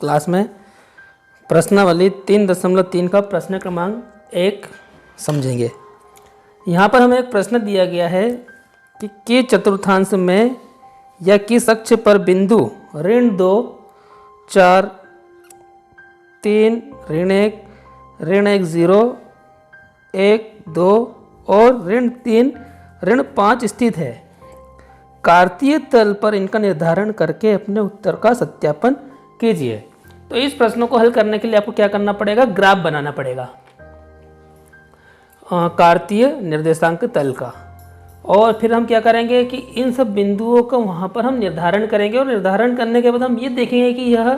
Class में प्रश्नावली 3.3 का प्रश्न क्रमांक 1 समझेंगे। यहाँ पर हमें एक प्रश्न दिया गया है कि किस चतुर्थांश में या किस अक्ष पर बिंदु ऋण 2, 4, 3, ऋण 1, 0, 1, 2 और ऋण 3, ऋण 5 स्थित है। कार्तीय तल पर इनका निर्धारण करके अपने उत्तर का सत्यापन कीजिए। तो इस प्रश्न को हल करने के लिए आपको क्या करना पड़ेगा, ग्राफ बनाना पड़ेगा कार्तीय निर्देशांक तल का। और फिर हम क्या करेंगे कि इन सब बिंदुओं का वहाँ पर हम निर्धारण करेंगे और निर्धारण करने के बाद हम ये देखेंगे कि यह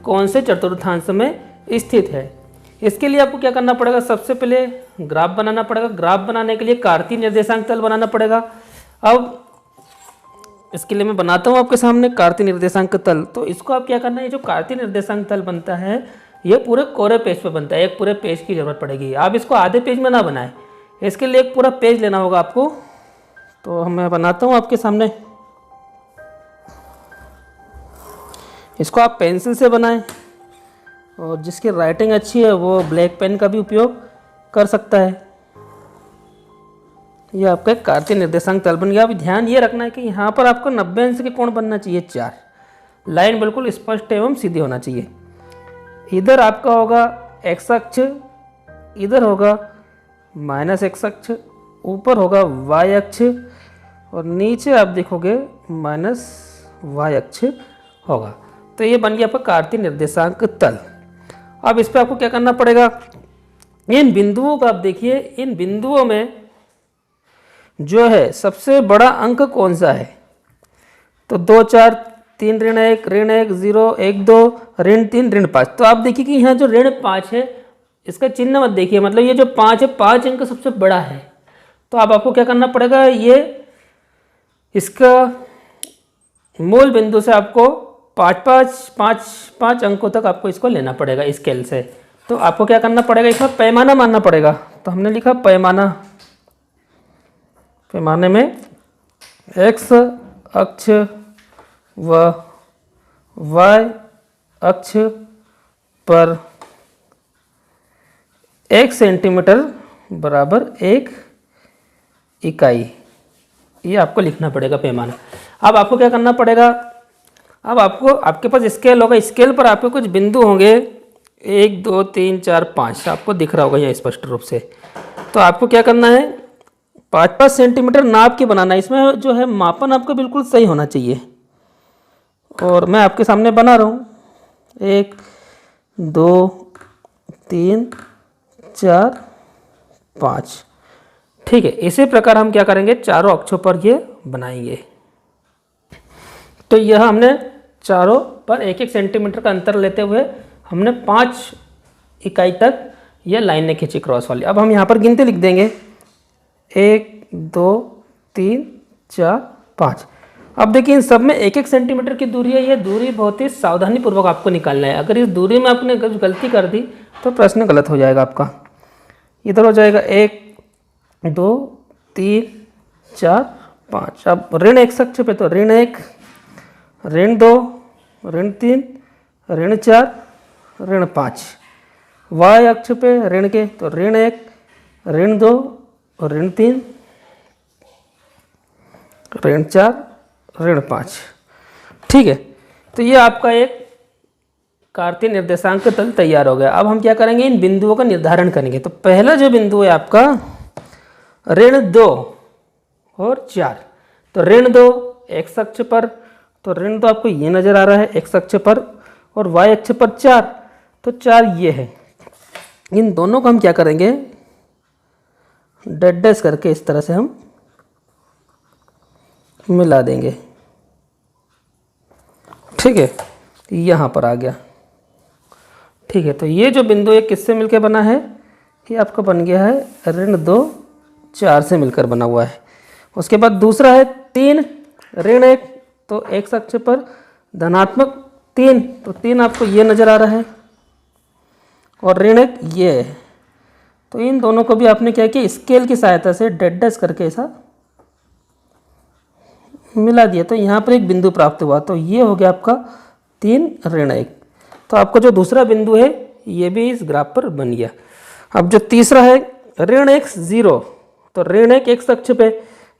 कौन से चतुर्थांश में स्थित है। इसके लिए आपको क्या करना पड़ेगा, सबसे पहले ग्राफ बनाना पड़ेगा। ग्राफ बनाने के लिए कार्तीय निर्देशांक तल बनाना पड़ेगा। अब इसके लिए मैं बनाता हूँ आपके सामने कार्तीय निर्देशांक तल। तो इसको आप क्या करना है, जो कार्तीय निर्देशांक तल बनता है ये पूरे कोरे पेज पे बनता है। एक पूरे पेज की जरूरत पड़ेगी। आप इसको आधे पेज में ना बनाएं, इसके लिए एक पूरा पेज लेना होगा आपको। तो मैं बनाता हूँ आपके सामने। इसको आप पेंसिल से बनाएं और जिसकी राइटिंग अच्छी है वो ब्लैक पेन का भी उपयोग कर सकता है। ये आपका कार्तीय निर्देशांक तल बन गया। अब ध्यान ये रखना है कि यहाँ पर आपको 90 अंश के कोण बनना चाहिए 4। लाइन बिल्कुल स्पष्ट एवं सीधी होना चाहिए। इधर आपका होगा x अक्ष, इधर होगा -x अक्ष, ऊपर होगा y अक्ष और नीचे आप देखोगे -y अक्ष होगा। तो ये बन गया आपका कार्तीय निर्देशांक तल। अब इस पर आपको क्या करना पड़ेगा, इन बिंदुओं का आप देखिए, इन बिंदुओं में जो है सबसे बड़ा अंक कौन सा है। तो 2, 4, 3, ऋण 1, 0, 1, 2, ऋण 3, ऋण 5। तो आप देखिए कि यहाँ जो ऋण 5 है इसका चिन्ह मत देखिए, मतलब ये जो 5 है 5 अंक सबसे बड़ा है। तो अब आपको क्या करना पड़ेगा, ये इसका मूल बिंदु से आपको 5 अंकों तक आपको इसको लेना पड़ेगा स्केल से। तो आपको क्या करना पड़ेगा, इसमें पैमाना मानना पड़ेगा। तो हमने लिखा पैमाना। पैमाने में x अक्ष व y अक्ष पर 1 सेंटीमीटर बराबर 1 इकाई, ये आपको लिखना पड़ेगा पैमाना। अब आपको क्या करना पड़ेगा, अब आपके पास स्केल होगा। स्केल पर आपके कुछ बिंदु होंगे 1, 2, 3, 4, 5 आपको दिख रहा होगा यहाँ स्पष्ट रूप से। तो आपको क्या करना है, 5 सेंटीमीटर नाप के बनाना है। इसमें जो है मापन आपका बिल्कुल सही होना चाहिए। और मैं आपके सामने बना रहा हूँ 1, 2, 3, 4, 5। ठीक है, इसी प्रकार हम क्या करेंगे, चारों अक्षों पर ये बनाएंगे। तो यह हमने चारों पर 1-1 सेंटीमीटर का अंतर लेते हुए हमने 5 इकाई तक यह लाइनें खींची क्रॉस वाली। अब हम यहाँ पर गिनती लिख देंगे 1, 2, 3, 4, 5। अब देखिए इन सब में 1-1 सेंटीमीटर की दूरी है। ये दूरी बहुत ही सावधानी पूर्वक आपको निकालना है। अगर इस दूरी में आपने गलती कर दी तो प्रश्न गलत हो जाएगा आपका। इधर हो जाएगा 1, 2, 3, 4, 5। अब ऋण 1 अक्ष पे तो ऋण 1, ऋण 2, ऋण 3, ऋण 4, ऋण 5। y अक्ष पे ऋण के तो ऋण 1, ऋण 2 और ऋण 3, ऋण 4, ऋण 5। ठीक है, तो ये आपका एक कार्तीय निर्देशांक तल तैयार हो गया। अब हम क्या करेंगे, इन बिंदुओं का निर्धारण करेंगे। तो पहला जो बिंदु है आपका ऋण 2 और 4। तो ऋण 2 x अक्ष पर, तो ऋण 2 आपको ये नजर आ रहा है x अक्ष पर, और y अक्ष पर 4, तो 4 ये है। इन दोनों को हम क्या करेंगे, डैश करके इस तरह से हम मिला देंगे। ठीक है, यहाँ पर आ गया। ठीक है, तो ये जो बिंदु एक किससे मिलकर बना है, ये आपका बन गया है ऋण 2, 4 से मिलकर बना हुआ है। उसके बाद दूसरा है 3, ऋण 1, तो x अक्ष पर धनात्मक 3, तो 3 आपको ये नज़र आ रहा है, और ऋण 1 ये है। तो इन दोनों को भी आपने क्या किया, स्केल की सहायता से डैश करके ऐसा मिला दिया। तो यहाँ पर एक बिंदु प्राप्त हुआ। तो ये हो गया आपका 3 ऋण 1। तो आपका जो दूसरा बिंदु है ये भी इस ग्राफ पर बन गया। अब जो तीसरा है ऋण x 0, तो ऋण x अक्ष पे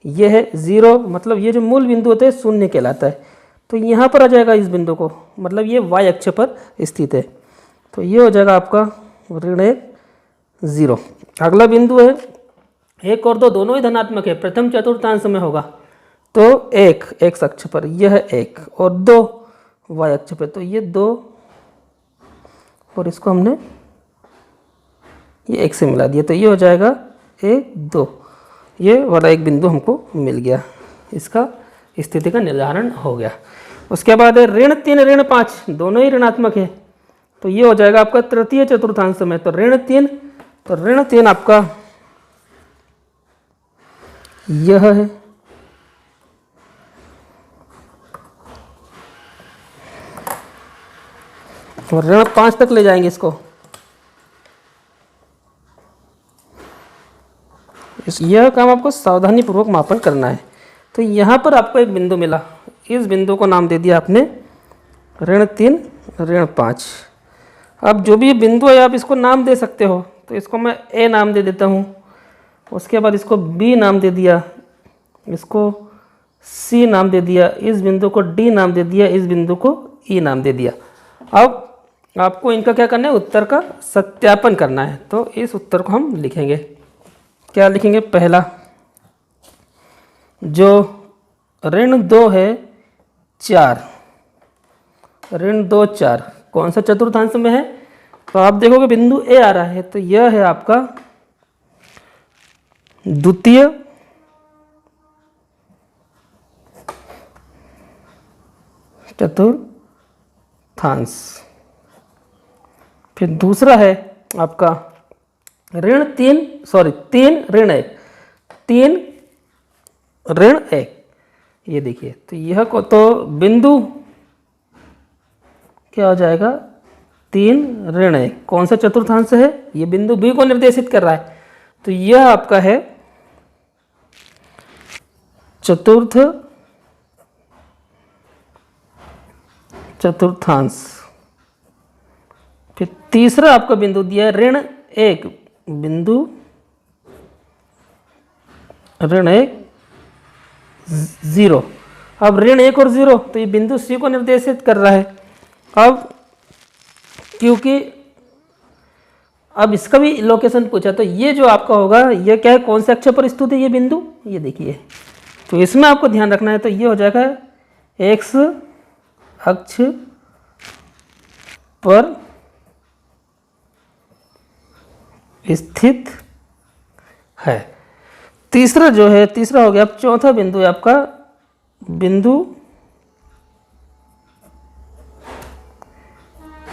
ये है 0, मतलब ये जो मूल बिंदु होता है शून्य कहलाता है। तो यहाँ पर आ जाएगा इस बिंदु को, मतलब ये y अक्ष पर स्थित है, तो ये हो जाएगा आपका ऋण 0। अगला बिंदु है 1 और 2 दोनों ही धनात्मक है, प्रथम चतुर्थांश में होगा, तो 1 x अक्ष पर यह है 1 और 2 y अक्ष पर, तो ये 2 और इसको हमने ये 1 से मिला दिया, तो ये हो जाएगा 1 2, ये वाला एक बिंदु हमको मिल गया, इसका स्थिति का निर्धारण हो गया। उसके बाद है ऋण 3 ऋण 5 दोनों ही ऋणात्मक है, तो ये हो जाएगा आपका तृतीय चतुर्थांश में, तो ऋण 3, तो ऋण 3 आपका यह है, और ऋण 5 तक ले जाएंगे इसको। यह काम आपको सावधानी पूर्वक मापन करना है। तो यहाँ पर आपको एक बिंदु मिला, इस बिंदु को नाम दे दिया आपने ऋण 3 ऋण 5। अब जो भी बिंदु है आप इसको नाम दे सकते हो, तो इसको मैं ए नाम दे देता हूँ, उसके बाद इसको बी नाम दे दिया, इसको सी नाम दे दिया, इस बिंदु को डी नाम दे दिया, इस बिंदु को ई नाम दे दिया। अब आपको इनका क्या करना है, उत्तर का सत्यापन करना है। तो इस उत्तर को हम लिखेंगे, क्या लिखेंगे, पहला जो ऋण 2 है 4, ऋण 2 4 कौन सा चतुर्थांश में है, तो आप देखोगे बिंदु ए आ रहा है, तो यह है आपका द्वितीय चतुर्थांश। फिर दूसरा है आपका ऋण 3 ऋण 1 3 ऋण 1, ये देखिए, तो यह को तो बिंदु क्या हो जाएगा 3 ऋण 1, कौन सा चतुर्थांश है, ये बिंदु बी को निर्देशित कर रहा है, तो यह आपका है चतुर्थांश। फिर तीसरा आपका बिंदु दिया ऋण 1, बिंदु ऋण 1 0। अब ऋण 1 और 0, तो ये बिंदु सी को निर्देशित कर रहा है। अब क्योंकि अब इसका भी लोकेशन पूछा, तो ये जो आपका होगा ये क्या है, कौन से अक्ष पर स्थित है ये बिंदु, ये देखिए, तो इसमें आपको ध्यान रखना है, तो ये हो जाएगा एक्स अक्ष पर स्थित है। तीसरा जो है, तीसरा हो गया। अब चौथा बिंदु है आपका बिंदु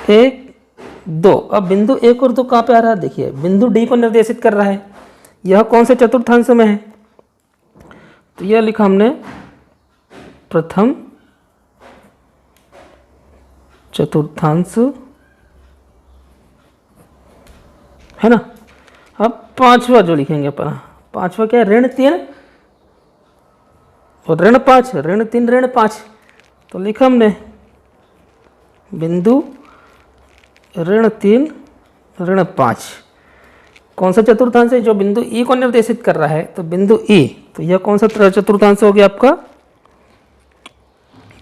1 2। अब बिंदु 1 और 2 कहाँ पे आ रहा है, देखिए बिंदु डी को निर्देशित कर रहा है, यह कौन से चतुर्थांश में है, तो यह लिखा हमने प्रथम चतुर्थांश, है ना। अब पांचवा जो लिखेंगे अपन, पांचवा क्या है, ऋण 3 और ऋण 5, ऋण 3 ऋण 5, तो लिखा हमने बिंदु ऋण 3 ऋण 5, कौन सा चतुर्थांश है, जो बिंदु ई को निर्देशित कर रहा है, तो बिंदु ई, तो यह कौन सा चतुर्थांश हो गया आपका,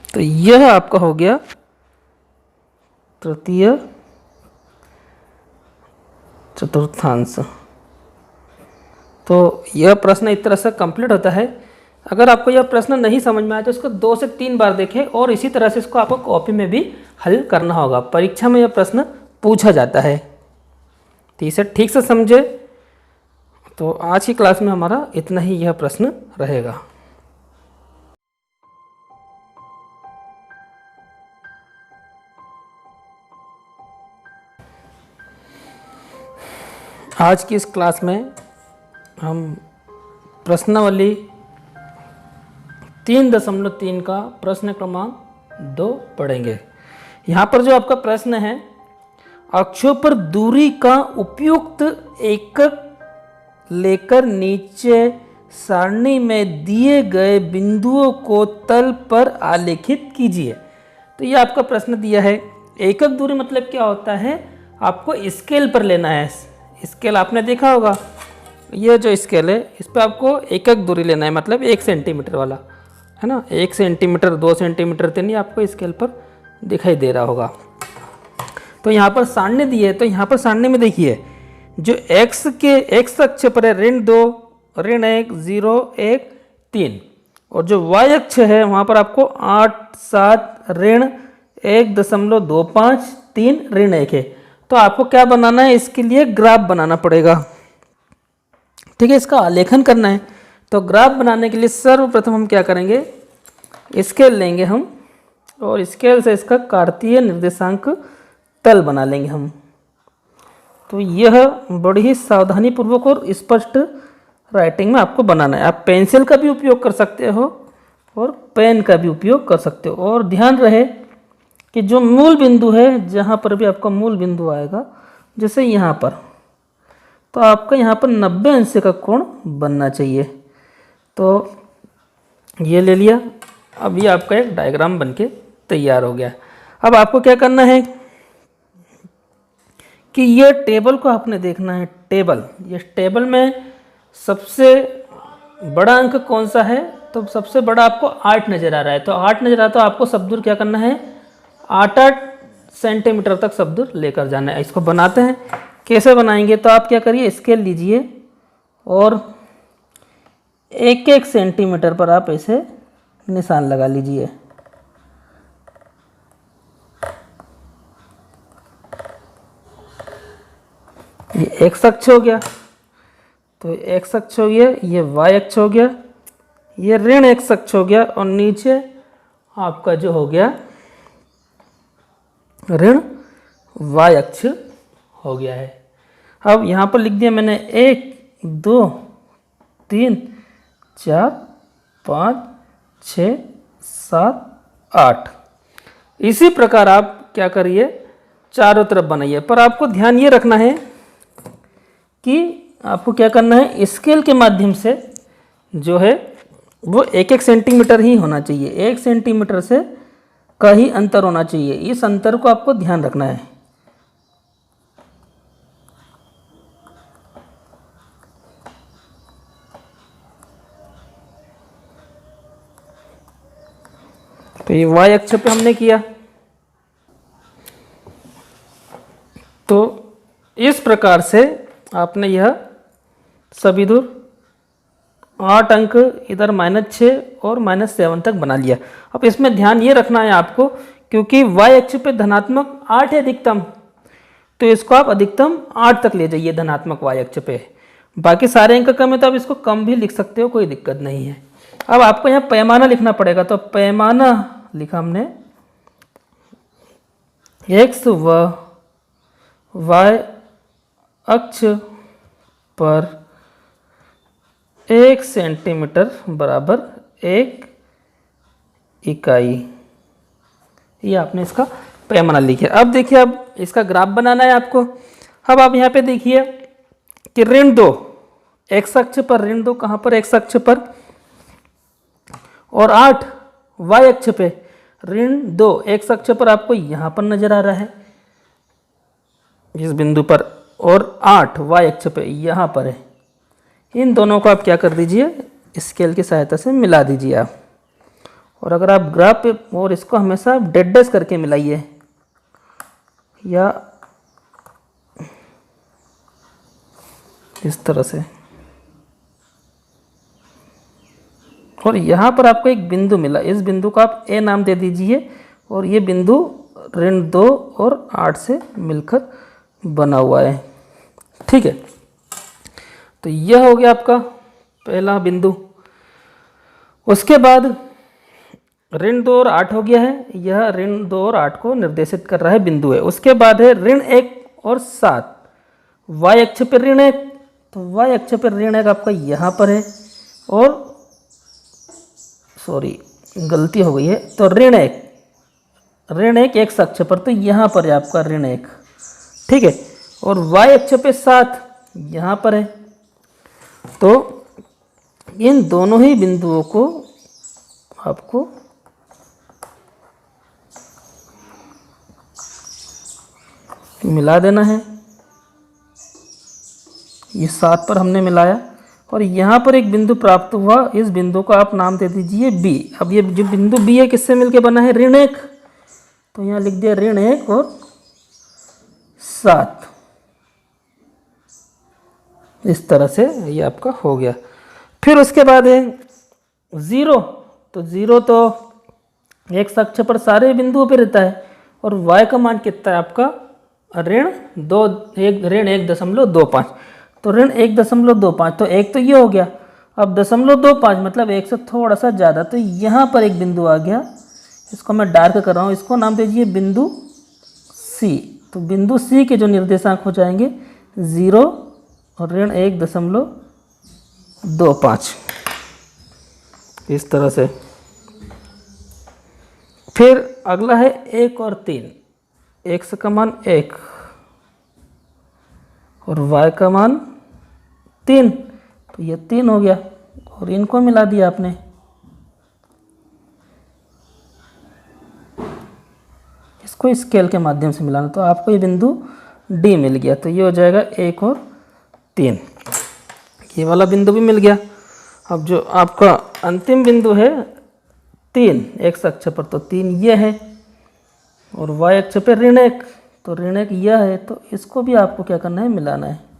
तो यह आपका हो गया तृतीय चतुर्थांश। तो यह प्रश्न इस तरह से कंप्लीट होता है। अगर आपको यह प्रश्न नहीं समझ में आया तो इसको 2 से 3 बार देखें, और इसी तरह से इसको आपको कॉपी में भी हल करना होगा, परीक्षा में यह प्रश्न पूछा जाता है। तो इसे ठीक से समझे। तो आज की क्लास में हमारा इतना ही यह प्रश्न रहेगा। आज की इस क्लास में हम प्रश्नावली 3.3 का प्रश्न क्रमांक 2 पढ़ेंगे। यहाँ पर जो आपका प्रश्न है, अक्षों पर दूरी का उपयुक्त एकक लेकर नीचे सारणी में दिए गए बिंदुओं को तल पर आलेखित कीजिए। तो ये आपका प्रश्न दिया है, एकक दूरी मतलब क्या होता है, आपको स्केल पर लेना है। स्केल आपने देखा होगा, ये जो स्केल है इस पर आपको एकक दूरी लेना है, मतलब 1 सेंटीमीटर वाला, है ना। 1 सेंटीमीटर 2 सेंटीमीटर तो नहीं आपको स्केल पर दिखाई दे रहा होगा। तो यहाँ पर सारणी दी है, तो यहाँ पर सारणी में देखिए जो x अक्ष पर है ऋण 2 ऋण 1 0 1 3, और जो y अक्ष है वहाँ पर आपको 8 7 ऋण 1.25 3 ऋण 1 है। तो आपको क्या बनाना है, इसके लिए ग्राफ बनाना पड़ेगा, ठीक है, इसका आलेखन करना है। तो ग्राफ बनाने के लिए सर्वप्रथम हम क्या करेंगे, स्केल लेंगे हम, और स्केल से इसका कार्तीय निर्देशांक तल बना लेंगे हम। तो यह बड़ी ही सावधानी पूर्वक और स्पष्ट राइटिंग में आपको बनाना है। आप पेंसिल का भी उपयोग कर सकते हो और पेन का भी उपयोग कर सकते हो। और ध्यान रहे कि जो मूल बिंदु है, जहाँ पर भी आपका मूल बिंदु आएगा, जैसे यहाँ पर, तो आपका यहाँ पर 90 अंश का कोण बनना चाहिए। तो ये ले लिया, अब ये आपका एक डायग्राम बनके तैयार हो गया। अब आपको क्या करना है कि ये टेबल को आपने देखना है। टेबल, ये टेबल में सबसे बड़ा अंक कौन सा है, तो सबसे बड़ा आपको 8 नज़र आ रहा है। तो 8 नज़र आता है, तो आपको शब्दूर क्या करना है, 8 सेंटीमीटर तक शब्दूर लेकर जाना है। इसको बनाते हैं, कैसे बनाएंगे, तो आप क्या करिए, स्केल लीजिए और 1 सेंटीमीटर पर आप ऐसे निशान लगा लीजिए। ये एक्स अक्ष हो गया, तो एक्स अक्ष हो गया, ये वाई अक्ष हो गया, ये ऋण एक्स अक्ष हो गया, और नीचे आपका जो हो गया ऋण वाई अक्ष हो गया है। अब यहाँ पर लिख दिया मैंने 1 2 3 4 5 6 7 8। इसी प्रकार आप क्या करिए, चारों तरफ बनाइए। पर आपको ध्यान ये रखना है कि आपको क्या करना है, स्केल के माध्यम से जो है वो 1 सेंटीमीटर ही होना चाहिए। 1 सेंटीमीटर से का ही अंतर होना चाहिए। इस अंतर को आपको ध्यान रखना है। तो ये y अक्ष पे हमने किया। तो इस प्रकार से आपने यह सभी दूर 8 अंक इधर -6 और -7 तक बना लिया। अब इसमें ध्यान ये रखना है आपको, क्योंकि y अक्ष पे धनात्मक 8 है अधिकतम, तो इसको आप अधिकतम 8 तक ले जाइए धनात्मक y अक्ष पे। बाकी सारे अंक कम है तो आप इसको कम भी लिख सकते हो, कोई दिक्कत नहीं है। अब आपको यहाँ पैमाना लिखना पड़ेगा। तो पैमाना लिखा हमने, x व y अक्ष पर 1 सेंटीमीटर बराबर 1 इकाई, ये आपने इसका पैमाना लिखा। अब देखिए, अब इसका ग्राफ बनाना है आपको। अब आप यहाँ पे देखिए कि ऋण 2 x अक्ष पर, ऋण 2 कहाँ पर, x अक्ष पर, और 8 y अक्ष पे। ऋण 2 x अक्ष पर आपको यहाँ पर नजर आ रहा है इस बिंदु पर, और 8 y अक्ष पे यहाँ पर है। इन दोनों को आप क्या कर दीजिए, स्केल की सहायता से मिला दीजिए आप। और अगर आप ग्राफ पे, और इसको हमेशा डेड डैश करके मिलाइए, या इस तरह से। और यहाँ पर आपको एक बिंदु मिला, इस बिंदु को आप ए नाम दे दीजिए, और ये बिंदु ऋण 2 और 8 से मिलकर बना हुआ है, ठीक है। तो यह हो गया आपका पहला बिंदु। उसके बाद ऋण 2 और 8 हो गया है, यह ऋण 2 और 8 को निर्देशित कर रहा है बिंदु है। उसके बाद है ऋण 1 और 7, y अक्ष पर ऋण 1, तो y अक्ष पर ऋण 1 आपका यहाँ पर है, और सॉरी गलती हो गई है, तो ऋण 1 x अक्ष पर, तो यहाँ पर है आपका ऋण 1, ठीक है। और y अक्ष पे 7 यहाँ पर है। तो इन दोनों ही बिंदुओं को आपको मिला देना है। ये 7 पर हमने मिलाया और यहाँ पर एक बिंदु प्राप्त हुआ, इस बिंदु को आप नाम दे दीजिए बी। अब ये जो बिंदु बी है किससे मिलके बना है, ऋण 1, तो यहाँ लिख दिया ऋण 1 और 7। इस तरह से ये आपका हो गया। फिर उसके बाद है 0, तो 0 तो x अक्ष पर सारे बिंदुओं पे रहता है और y का मान कितना है आपका, ऋण 1.25, तो ऋण 1.25, तो एक तो ये हो गया। अब 0.25 मतलब 1 से थोड़ा सा ज़्यादा, तो यहाँ पर एक बिंदु आ गया, इसको मैं डार्क कर रहा हूँ, इसको नाम दीजिए बिंदु C। तो बिंदु C के जो निर्देशांक हो जाएंगे 0 और ऋण 1.25, इस तरह से। फिर अगला है 1 और 3, x का मान 1 और y का मान 3, तो ये 3 हो गया और इनको मिला दिया आपने। इसको स्केल के माध्यम से मिलाना, तो आपको ये बिंदु D मिल गया, तो ये हो जाएगा 1 और 3, ये वाला बिंदु भी मिल गया। अब जो आपका अंतिम बिंदु है 3 x अक्ष पर, तो 3 ये है और y अक्ष पर ऋण 1, तो ऋण 1 यह है, तो इसको भी आपको क्या करना है, मिलाना है।